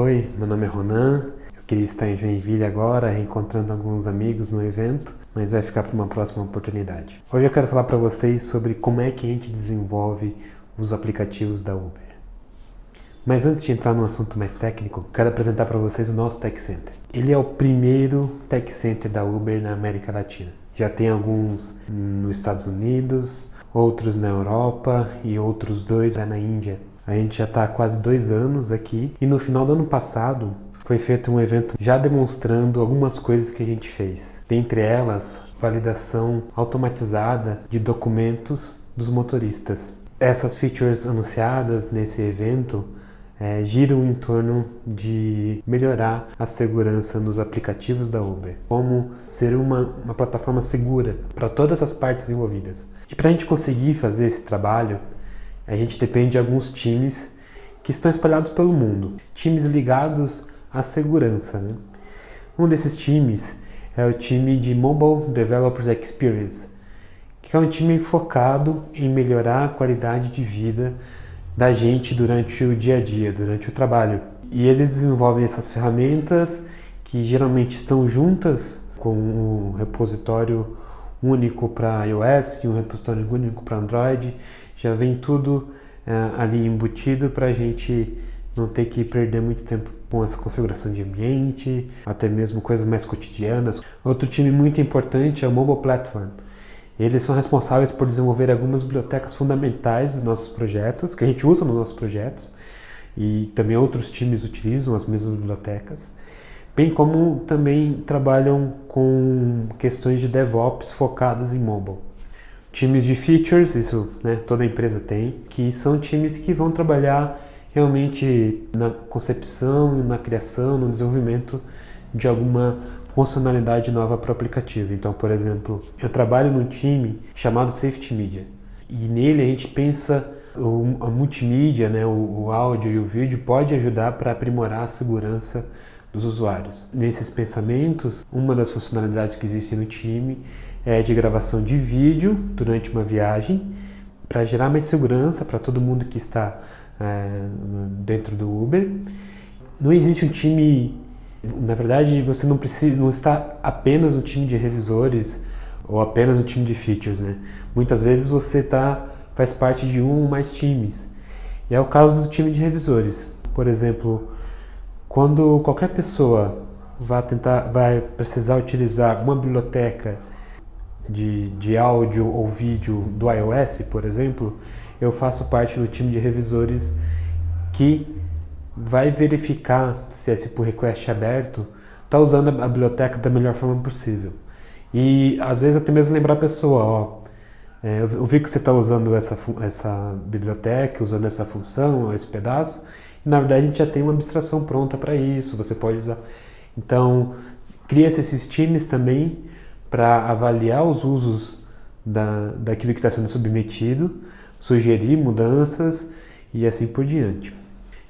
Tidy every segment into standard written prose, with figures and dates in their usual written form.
Oi, meu nome é Ronan. Eu queria estar em Joinville agora, reencontrando alguns amigos no evento, mas vai ficar para uma próxima oportunidade. Hoje eu quero falar para vocês sobre como é que a gente desenvolve os aplicativos da Uber. Mas antes de entrar no assunto mais técnico, quero apresentar para vocês o nosso Tech Center. Ele é o primeiro Tech Center da Uber na América Latina. Já tem alguns nos Estados Unidos, outros na Europa e outros 2 na Índia. A gente já está há quase 2 anos aqui e no final do ano passado foi feito um evento já demonstrando algumas coisas que a gente fez. Dentre elas, validação automatizada de documentos dos motoristas. Essas features anunciadas nesse evento giram em torno de melhorar a segurança nos aplicativos da Uber, como ser uma plataforma segura para todas as partes envolvidas. E para a gente conseguir fazer esse trabalho, a gente depende de alguns times que estão espalhados pelo mundo, times ligados à segurança, né? Um desses times é o time de Mobile Developers Experience, que é um time focado em melhorar a qualidade de vida da gente durante o dia a dia, durante o trabalho. E eles desenvolvem essas ferramentas que geralmente estão juntas com um repositório único para iOS e um repositório único para Android. Já vem tudo ali embutido para a gente não ter que perder muito tempo com essa configuração de ambiente, até mesmo coisas mais cotidianas. Outro time muito importante é o Mobile Platform. Eles são responsáveis por desenvolver algumas bibliotecas fundamentais dos nossos projetos, que a gente usa nos nossos projetos, e também outros times utilizam as mesmas bibliotecas, bem como também trabalham com questões de DevOps focadas em mobile. Times de features, isso toda empresa tem, que são times que vão trabalhar realmente na concepção, na criação, no desenvolvimento de alguma funcionalidade nova para o aplicativo. Então, por exemplo, eu trabalho num time chamado Safety Media e nele a gente pensa a multimídia, o áudio e o vídeo pode ajudar para aprimorar a segurança dos usuários. Nesses pensamentos, uma das funcionalidades que existe no time é de gravação de vídeo durante uma viagem para gerar mais segurança para todo mundo que está dentro do Uber. Não existe um time, na verdade, você não está apenas no time de revisores ou apenas no time de features, né? Muitas vezes você faz parte de um ou mais times. E é o caso do time de revisores. Por exemplo, quando qualquer pessoa vai precisar utilizar alguma biblioteca de áudio ou vídeo do iOS, por exemplo, eu faço parte do time de revisores que vai verificar se esse pull request aberto está usando a biblioteca da melhor forma possível. E às vezes até mesmo lembrar a pessoa, eu vi que você está usando essa biblioteca, usando essa função, esse pedaço, e na verdade a gente já tem uma abstração pronta para isso, você pode usar. Então, cria-se esses times também para avaliar os usos daquilo que está sendo submetido, sugerir mudanças e assim por diante.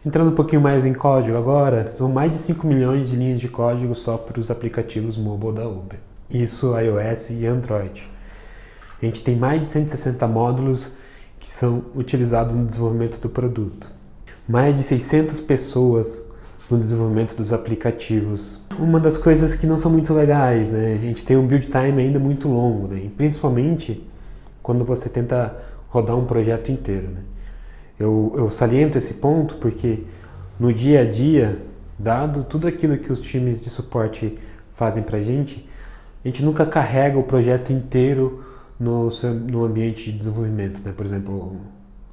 Entrando um pouquinho mais em código agora, são mais de 5 milhões de linhas de código só para os aplicativos mobile da Uber. Isso iOS e Android. A gente tem mais de 160 módulos que são utilizados no desenvolvimento do produto. Mais de 600 pessoas no desenvolvimento dos aplicativos. Uma das coisas que não são muito legais, a gente tem um build time ainda muito longo, e principalmente quando você tenta rodar um projeto inteiro. Eu saliento esse ponto porque no dia a dia, dado tudo aquilo que os times de suporte fazem pra gente, a gente nunca carrega o projeto inteiro no ambiente de desenvolvimento, por exemplo,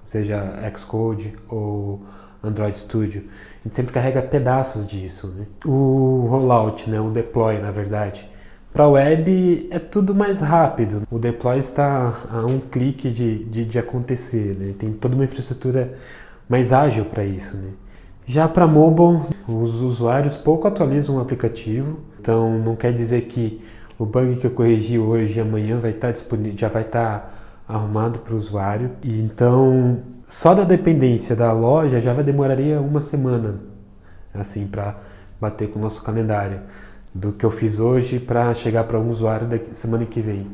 seja Xcode ou Android Studio. A gente sempre carrega pedaços disso. O rollout, o deploy, na verdade. Para a web é tudo mais rápido. O deploy está a um clique de acontecer. Tem toda uma infraestrutura mais ágil para isso. Já para mobile, os usuários pouco atualizam o aplicativo. Então não quer dizer que o bug que eu corrigi hoje e amanhã vai estar disponível, já vai estar arrumado para o usuário. E então só da dependência da loja já demoraria uma semana assim para bater com o nosso calendário do que eu fiz hoje para chegar para um usuário da semana que vem.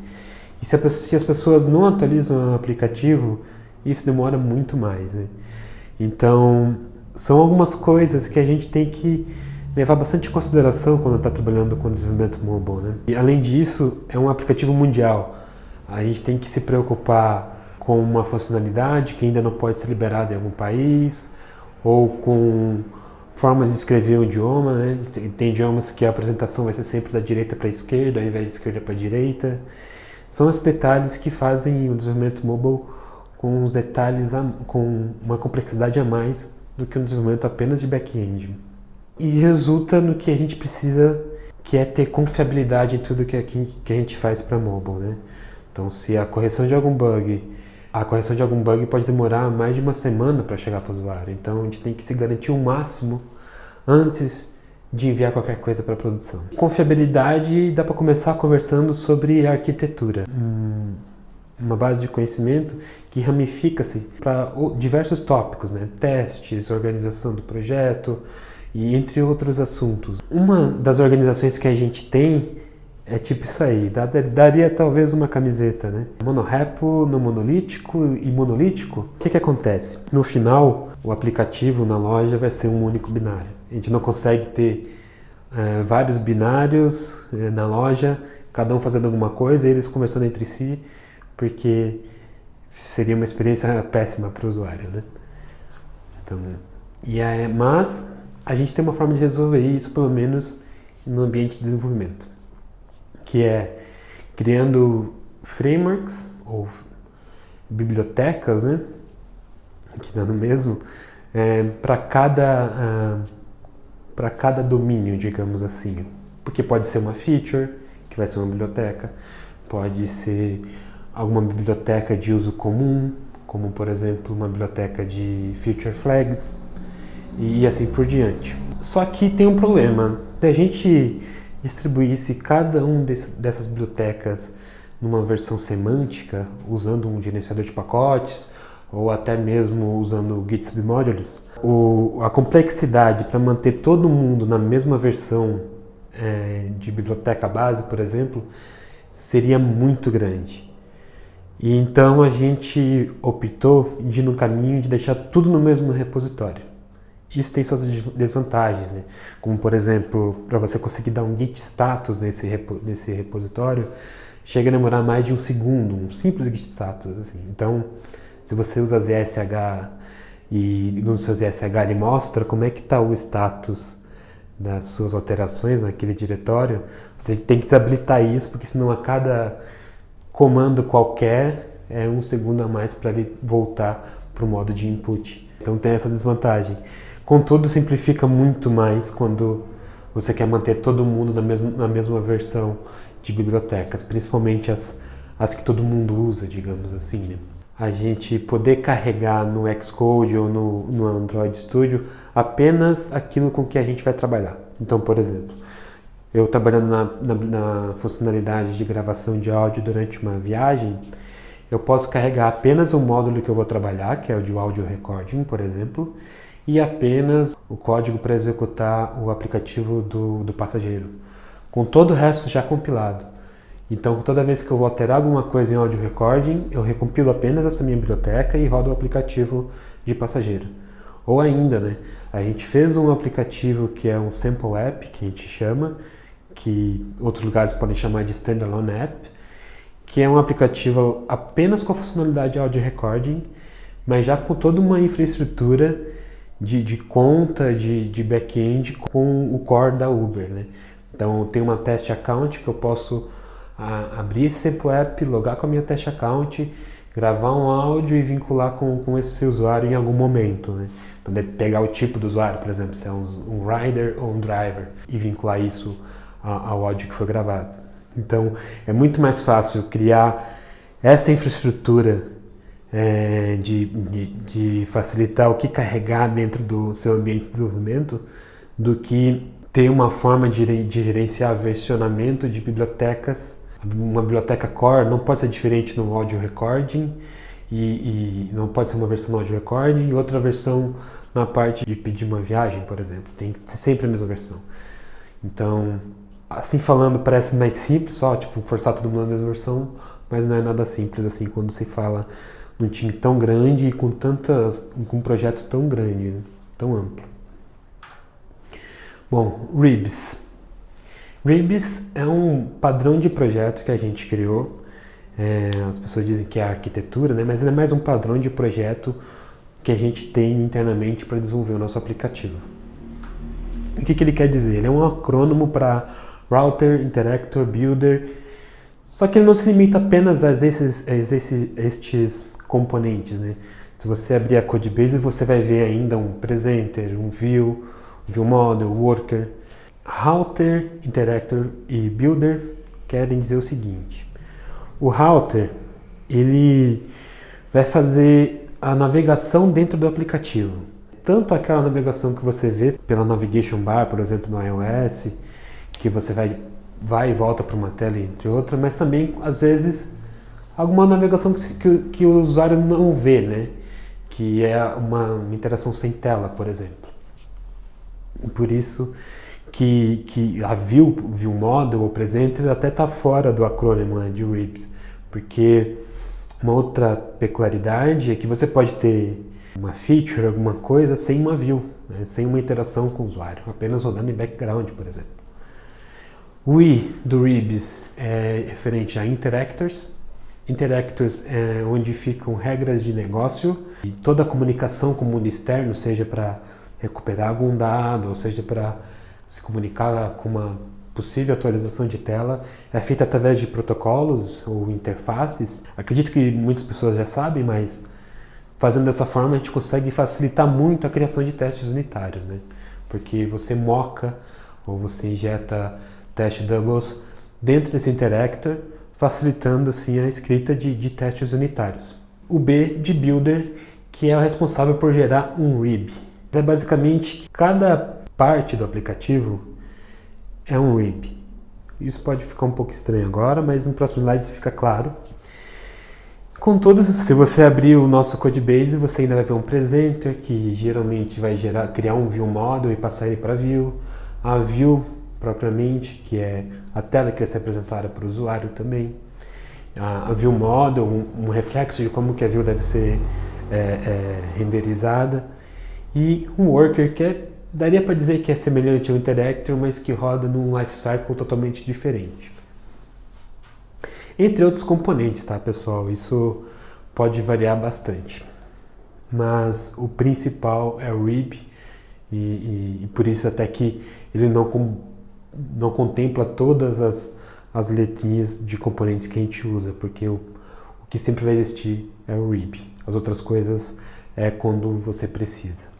E se as pessoas não atualizam o aplicativo, isso demora muito mais. Então, são algumas coisas que a gente tem que levar bastante em consideração quando está trabalhando com desenvolvimento mobile, né? E além disso, é um aplicativo mundial. A gente tem que se preocupar com uma funcionalidade que ainda não pode ser liberada em algum país, ou com formas de escrever um idioma, né? Tem idiomas que a apresentação vai ser sempre da direita para a esquerda, ao invés de esquerda para a direita. São esses detalhes que fazem o desenvolvimento mobile com os detalhes, com uma complexidade a mais do que um desenvolvimento apenas de back-end. E resulta no que a gente precisa, que é ter confiabilidade em tudo que a gente faz para mobile, né? Então, se a correção de algum bug pode demorar mais de uma semana para chegar para o usuário. Então, a gente tem que se garantir o máximo antes de enviar qualquer coisa para a produção. Confiabilidade dá para começar conversando sobre arquitetura. Uma base de conhecimento que ramifica-se para diversos tópicos, né? Testes, organização do projeto e entre outros assuntos. Uma das organizações que a gente tem é tipo isso aí, daria talvez uma camiseta, né? Monorepo, não monolítico e monolítico. O que acontece? No final, o aplicativo na loja vai ser um único binário. A gente não consegue ter vários binários na loja, cada um fazendo alguma coisa e eles conversando entre si, porque seria uma experiência péssima para o usuário, né? Então, mas a gente tem uma forma de resolver isso, pelo menos no ambiente de desenvolvimento, que é criando frameworks ou bibliotecas, né? Que dá no mesmo, para cada domínio, digamos assim. Porque pode ser uma feature, que vai ser uma biblioteca, pode ser alguma biblioteca de uso comum, como por exemplo uma biblioteca de feature flags e assim por diante. Só que tem um problema. Se a gente distribuísse cada um dessas bibliotecas numa versão semântica, usando um gerenciador de pacotes ou até mesmo usando o Git Submodules, a complexidade para manter todo mundo na mesma versão de biblioteca base, por exemplo, seria muito grande. E então a gente optou de ir no caminho de deixar tudo no mesmo repositório. Isso tem suas desvantagens, né? Como por exemplo, para você conseguir dar um git status nesse repositório, chega a demorar mais de um segundo, um simples git status. Assim. Então, se você usa ZSH e no seu ZSH ele mostra como é que está o status das suas alterações naquele diretório, você tem que desabilitar isso, porque senão a cada comando qualquer é um segundo a mais para ele voltar para o modo de input. Então tem essa desvantagem. Contudo, simplifica muito mais quando você quer manter todo mundo na mesma versão de bibliotecas, principalmente as que todo mundo usa, digamos assim, né? A gente poder carregar no Xcode ou no Android Studio apenas aquilo com que a gente vai trabalhar. Então, por exemplo, eu trabalhando na funcionalidade de gravação de áudio durante uma viagem, eu posso carregar apenas o módulo que eu vou trabalhar, que é o de audio recording, por exemplo, e apenas o código para executar o aplicativo do passageiro, com todo o resto já compilado. Então, toda vez que eu vou alterar alguma coisa em audio recording, eu recompilo apenas essa minha biblioteca e rodo o aplicativo de passageiro. Ou ainda, né, a gente fez um aplicativo que é um sample app, que a gente chama, que outros lugares podem chamar de standalone app, que é um aplicativo apenas com a funcionalidade de audio recording, mas já com toda uma infraestrutura de conta, de back-end com o core da Uber, né? Então, tem uma test account que eu posso abrir esse sample app, logar com a minha test account, gravar um áudio e vincular com esse usuário em algum momento, né? Então, pegar o tipo do usuário, por exemplo, se é um rider ou um driver, e vincular isso ao áudio que foi gravado. Então, é muito mais fácil criar essa infraestrutura de facilitar o que carregar dentro do seu ambiente de desenvolvimento do que ter uma forma de gerenciar versionamento de bibliotecas. Uma biblioteca core não pode ser diferente no audio recording e não pode ser uma versão no audio recording e outra versão na parte de pedir uma viagem, por exemplo. Tem que ser sempre a mesma versão. Então, assim falando, parece mais simples, só tipo forçar todo mundo na mesma versão, mas não é nada simples assim quando se fala num time tão grande e com um projeto tão grande, né? tão amplo. Bom, Ribs. Ribs é um padrão de projeto que a gente criou. As pessoas dizem que é arquitetura, né? Mas ele é mais um padrão de projeto que a gente tem internamente para desenvolver o nosso aplicativo. O que ele quer dizer? Ele é um acrônimo para Router, Interactor, Builder, só que ele não se limita apenas a estes componentes, né? Se você abrir a Codebase, você vai ver ainda um Presenter, um View, View Model, Worker. Router, Interactor e Builder querem dizer o seguinte: o Router, ele vai fazer a navegação dentro do aplicativo. Tanto aquela navegação que você vê pela Navigation Bar, por exemplo, no iOS, que você vai e volta para uma tela, entre outras, mas também, às vezes, alguma navegação que o usuário não vê, né? Que é uma interação sem tela, por exemplo. Por isso que a View Model ou Presenter até está fora do acrônimo, né, de Ribs, porque uma outra peculiaridade é que você pode ter uma feature, alguma coisa, sem uma view, né, sem uma interação com o usuário, apenas rodando em background, por exemplo. O I do Ribs é referente a Interactors. Interactors é onde ficam regras de negócio e toda a comunicação com o mundo externo, seja para recuperar algum dado, ou seja para se comunicar com uma possível atualização de tela, é feita através de protocolos ou interfaces. Acredito que muitas pessoas já sabem, mas fazendo dessa forma a gente consegue facilitar muito a criação de testes unitários, né? Porque você moca ou você injeta test doubles dentro desse interactor, facilitando assim a escrita de testes unitários. O B de Builder, que é o responsável por gerar um Rib. É basicamente cada parte do aplicativo é um Rib. Isso pode ficar um pouco estranho agora, mas no próximo slide fica claro. Contudo, se você abrir o nosso Codebase, você ainda vai ver um Presenter, que geralmente vai criar um View Model e passar ele para View. A View, propriamente, que é a tela que vai ser apresentada para o usuário também. A View Model, um reflexo de como que a View deve ser renderizada. E um Worker, que daria para dizer que é semelhante ao Interactor, mas que roda num lifecycle totalmente diferente. Entre outros componentes, tá, pessoal? Isso pode variar bastante. Mas o principal é o Rib, e por isso até que ele não contempla todas as letrinhas de componentes que a gente usa, porque o que sempre vai existir é o Rib. As outras coisas é quando você precisa.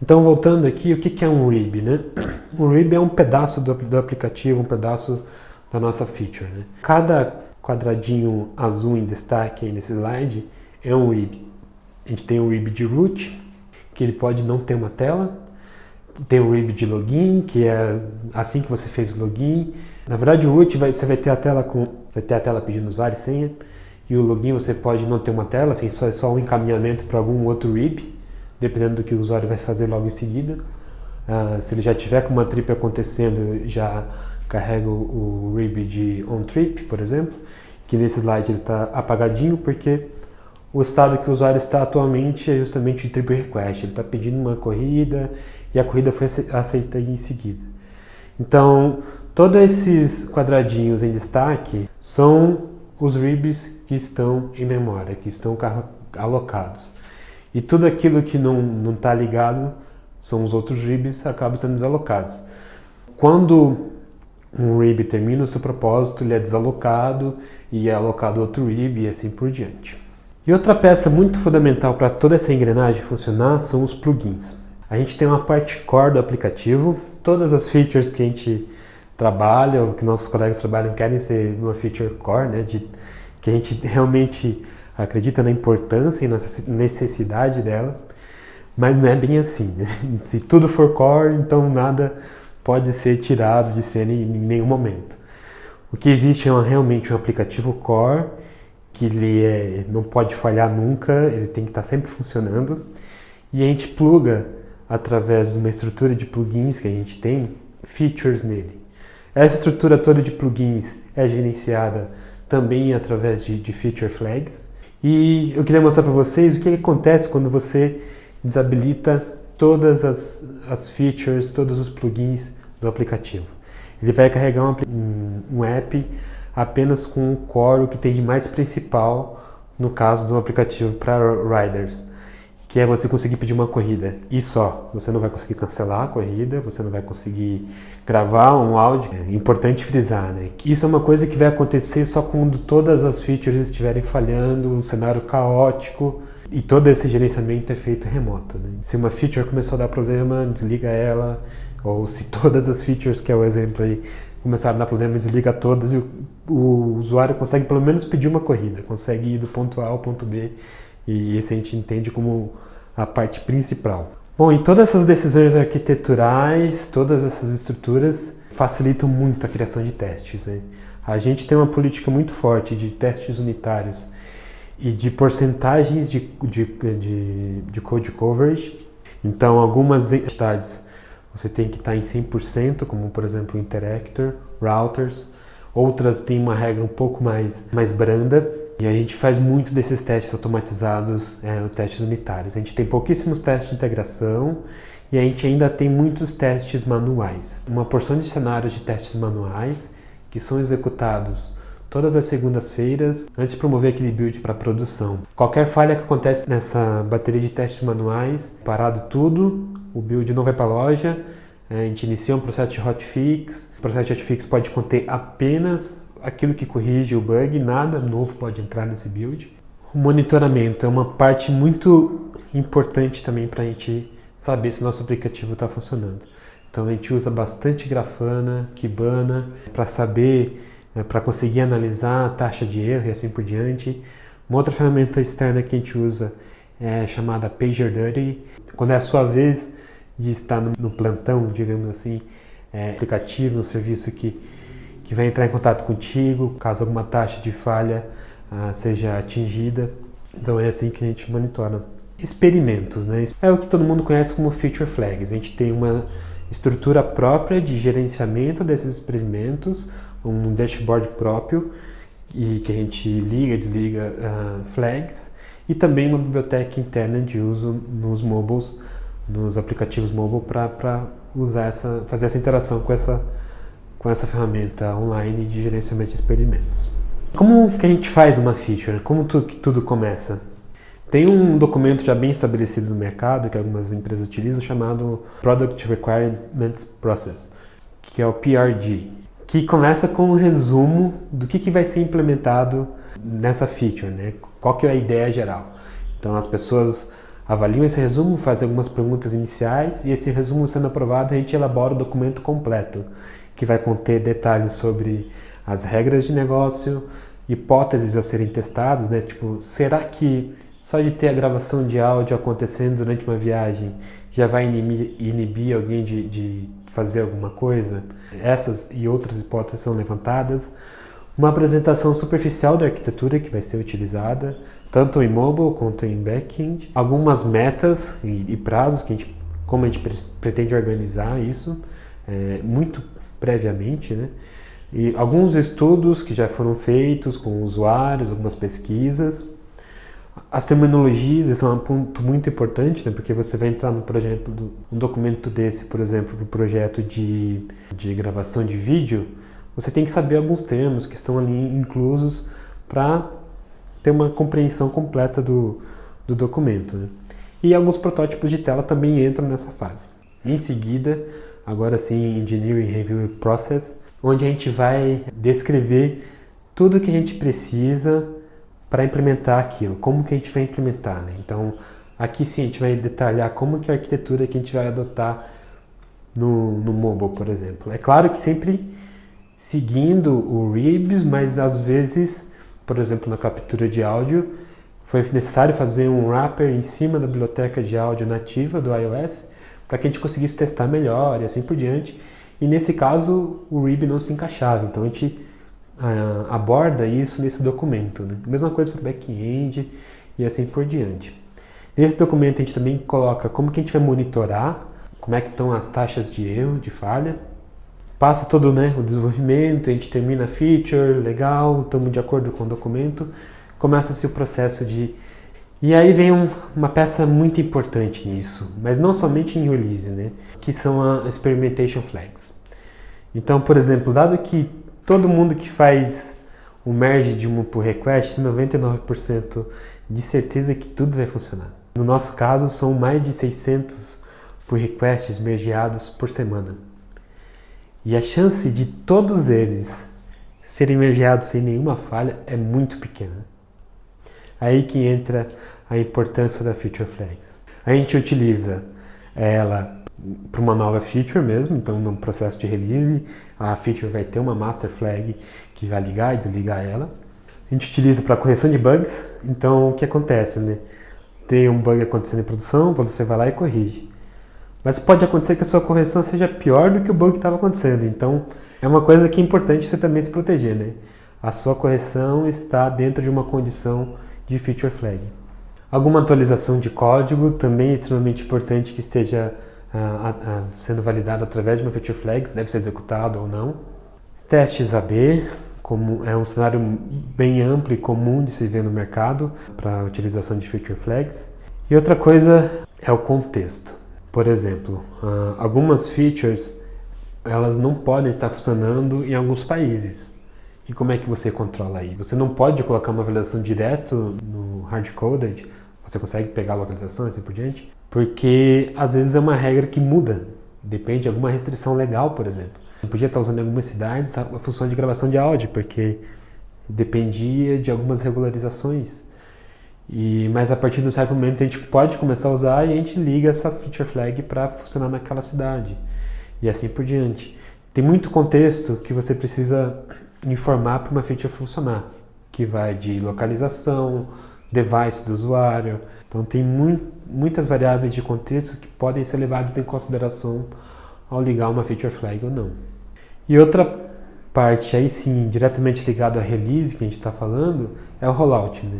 Então, voltando aqui, o que é um Rib, né? Um Rib é um pedaço do aplicativo, um pedaço da nossa feature, né? Cada quadradinho azul em destaque aí nesse slide é um Rib. A gente tem um Rib de root, que ele pode não ter uma tela. Tem o Rib de login, que é assim que você fez o login. Na verdade, o root você vai ter a tela pedindo usuário e senha, e o login você pode não ter uma tela, assim, só um encaminhamento para algum outro Rib, dependendo do que o usuário vai fazer logo em seguida. Se ele já tiver com uma trip acontecendo, já carrega o Rib de onTrip, por exemplo, que nesse slide ele está apagadinho porque o estado que o usuário está atualmente é justamente de trip request. Ele está pedindo uma corrida e a corrida foi aceita em seguida. Então, todos esses quadradinhos em destaque são os Ribs que estão em memória, que estão alocados. E tudo aquilo que não está ligado são os outros Ribs que acabam sendo desalocados. Quando um Rib termina o seu propósito, ele é desalocado e é alocado outro Rib e assim por diante. E outra peça muito fundamental para toda essa engrenagem funcionar são os plugins. A gente tem uma parte core do aplicativo, todas as features que a gente trabalha, ou que nossos colegas trabalham, querem ser uma feature core, né, que a gente realmente acredita na importância e na necessidade dela, mas não é bem assim, né? Se tudo for core, então nada pode ser tirado de cena em nenhum momento. O que existe é realmente um aplicativo core, que ele não pode falhar nunca, ele tem que estar sempre funcionando, e a gente pluga, através de uma estrutura de plugins que a gente tem, features nele. Essa estrutura toda de plugins é gerenciada também através de feature flags, e eu queria mostrar para vocês o que acontece quando você desabilita todas as features, todos os plugins do aplicativo. Ele vai carregar um app apenas com o core, que tem de mais principal no caso do aplicativo para riders, que é você conseguir pedir uma corrida e só. Você não vai conseguir cancelar a corrida, você não vai conseguir gravar um áudio. É importante frisar, né? Isso é uma coisa que vai acontecer só quando todas as features estiverem falhando, um cenário caótico, e todo esse gerenciamento é feito remoto, né? Se uma feature começou a dar problema, desliga ela, ou se todas as features, que é o exemplo aí, começaram a dar problema, desliga todas e o usuário consegue pelo menos pedir uma corrida, consegue ir do ponto A ao ponto B, e esse a gente entende como a parte principal. Bom, e todas essas decisões arquiteturais, todas essas estruturas facilitam muito a criação de testes, né? A gente tem uma política muito forte de testes unitários e de porcentagens de code coverage. Então, algumas entidades você tem que estar em 100%, como por exemplo o Interactor, routers. Outras têm uma regra um pouco mais branda. E a gente faz muito desses testes automatizados, testes unitários. A gente tem pouquíssimos testes de integração e a gente ainda tem muitos testes manuais. Uma porção de cenários de testes manuais que são executados todas as segundas-feiras antes de promover aquele build para produção. Qualquer falha que acontece nessa bateria de testes manuais, parado tudo, o build não vai para a loja, a gente inicia um processo de hotfix. O processo de hotfix pode conter apenas aquilo que corrige o bug, nada novo pode entrar nesse build. O monitoramento é uma parte muito importante também para a gente saber se o nosso aplicativo está funcionando. Então a gente usa bastante Grafana, Kibana para saber, para conseguir analisar a taxa de erro e assim por diante. Uma outra ferramenta externa que a gente usa é chamada PagerDuty. Quando é a sua vez de estar no plantão, digamos assim, aplicativo, no serviço que vai entrar em contato contigo, caso alguma taxa de falha seja atingida. Então é assim que a gente monitora. Experimentos, né? É o que todo mundo conhece como feature flags. A gente tem uma estrutura própria de gerenciamento desses experimentos, um dashboard próprio, e que a gente liga e desliga flags, e também uma biblioteca interna de uso nos aplicativos mobile para fazer essa interação com essa ferramenta online de gerenciamento de experimentos. Como que a gente faz uma feature? Como tudo começa? Tem um documento já bem estabelecido no mercado, que algumas empresas utilizam, chamado Product Requirements Process, que é o PRG, que começa com um resumo do que vai ser implementado nessa feature, né? Qual que é a ideia geral. Então as pessoas avaliam esse resumo, fazem algumas perguntas iniciais, e esse resumo sendo aprovado, a gente elabora o documento completo, que vai conter detalhes sobre as regras de negócio, hipóteses a serem testadas, né? Tipo, será que só de ter a gravação de áudio acontecendo durante uma viagem já vai inibir alguém de fazer alguma coisa? Essas e outras hipóteses são levantadas. Uma apresentação superficial da arquitetura que vai ser utilizada, tanto em mobile quanto em back-end. Algumas metas e prazos, como a gente pretende organizar isso, muito previamente, né? E alguns estudos que já foram feitos com usuários, algumas pesquisas. As terminologias, isso é um ponto muito importante, né? Porque você vai entrar no projeto, um documento desse, por exemplo, para o projeto de gravação de vídeo, você tem que saber alguns termos que estão ali inclusos para ter uma compreensão completa do documento, né? E alguns protótipos de tela também entram nessa fase. Em seguida, agora sim, Engineering Review Process, onde a gente vai descrever tudo o que a gente precisa para implementar aquilo, como que a gente vai implementar, né? Então, aqui sim a gente vai detalhar como que a arquitetura que a gente vai adotar no mobile, por exemplo. É claro que sempre seguindo o RIBs, mas às vezes, por exemplo, na captura de áudio, foi necessário fazer um wrapper em cima da biblioteca de áudio nativa do iOS para que a gente conseguisse testar melhor e assim por diante. E nesse caso, o RIB não se encaixava, então a gente aborda isso nesse documento, né? Mesma coisa para o back-end e assim por diante. Nesse documento a gente também coloca como que a gente vai monitorar, como é que estão as taxas de erro, de falha. Passa todo, né, o desenvolvimento, a gente termina a feature, legal, estamos de acordo com o documento. Começa-se o processo de E aí vem uma peça muito importante nisso, mas não somente em release, né? Que são as Experimentation Flags. Então, por exemplo, dado que todo mundo que faz o merge de uma pull request, 99% de certeza que tudo vai funcionar. No nosso caso, são mais de 600 pull requests mergeados por semana. E a chance de todos eles serem mergeados sem nenhuma falha é muito pequena. Aí que entra a importância da Feature Flags. A gente utiliza ela para uma nova feature mesmo, então no processo de release a feature vai ter uma master flag que vai ligar e desligar ela. A gente utiliza para correção de bugs, então o que acontece, né? Tem um bug acontecendo em produção, você vai lá e corrige. Mas pode acontecer que a sua correção seja pior do que o bug que estava acontecendo, então é uma coisa que é importante você também se proteger, né? A sua correção está dentro de uma condição de Feature Flag. Alguma atualização de código também é extremamente importante que esteja sendo validado através de uma Feature Flag, se deve ser executado ou não. Testes AB, como é um cenário bem amplo e comum de se ver no mercado para a utilização de Feature Flags. E outra coisa é o contexto. Por exemplo, algumas features elas não podem estar funcionando em alguns países. E como é que você controla aí? Você não pode colocar uma validação direto no hard-coded, você consegue pegar a localização e assim por diante, porque às vezes é uma regra que muda, depende de alguma restrição legal, por exemplo. Você podia estar usando em algumas cidades a função de gravação de áudio, porque dependia de algumas regularizações. Mas a partir de um certo momento a gente pode começar a usar e a gente liga essa feature flag para funcionar naquela cidade e assim por diante. Tem muito contexto que você precisa informar para uma feature funcionar, que vai de localização, device do usuário. Então tem muitas variáveis de contexto que podem ser levadas em consideração ao ligar uma feature flag ou não. E outra parte aí sim, diretamente ligado à release que a gente está falando, é o rollout, né?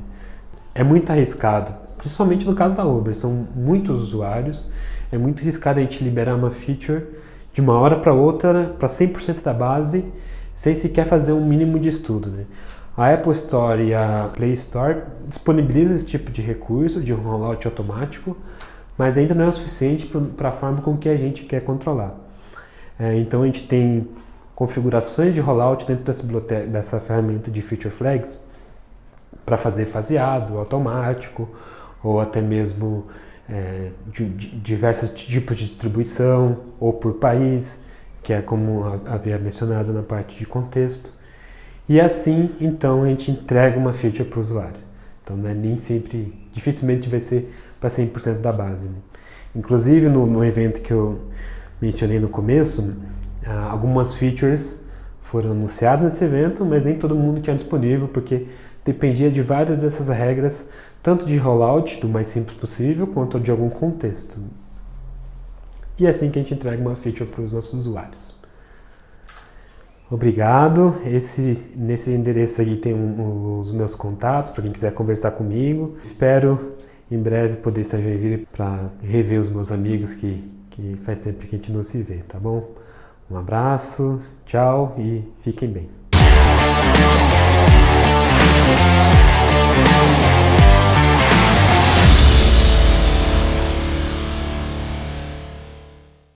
É muito arriscado, principalmente no caso da Uber, são muitos usuários, é muito arriscado a gente liberar uma feature de uma hora para outra, para 100% da base, sem sequer fazer um mínimo de estudo, né? A Apple Store e a Play Store disponibilizam esse tipo de recurso, de um rollout automático, mas ainda não é o suficiente para a forma com que a gente quer controlar. Então a gente tem configurações de rollout dentro dessa ferramenta de Feature Flags para fazer faseado automático, ou até mesmo diversos tipos de distribuição, ou por país, que é como havia mencionado na parte de contexto. E assim, então, a gente entrega uma feature para o usuário. Então, né, nem sempre, dificilmente vai ser para 100% da base. Né? Inclusive, no evento que eu mencionei no começo, algumas features foram anunciadas nesse evento, mas nem todo mundo tinha disponível, porque dependia de várias dessas regras, tanto de rollout, do mais simples possível, quanto de algum contexto. E é assim que a gente entrega uma feature para os nossos usuários. Obrigado. Nesse endereço aqui tem os meus contatos para quem quiser conversar comigo. Espero em breve poder estar em Joinville para rever os meus amigos que faz tempo que a gente não se vê, tá bom? Um abraço, tchau e fiquem bem.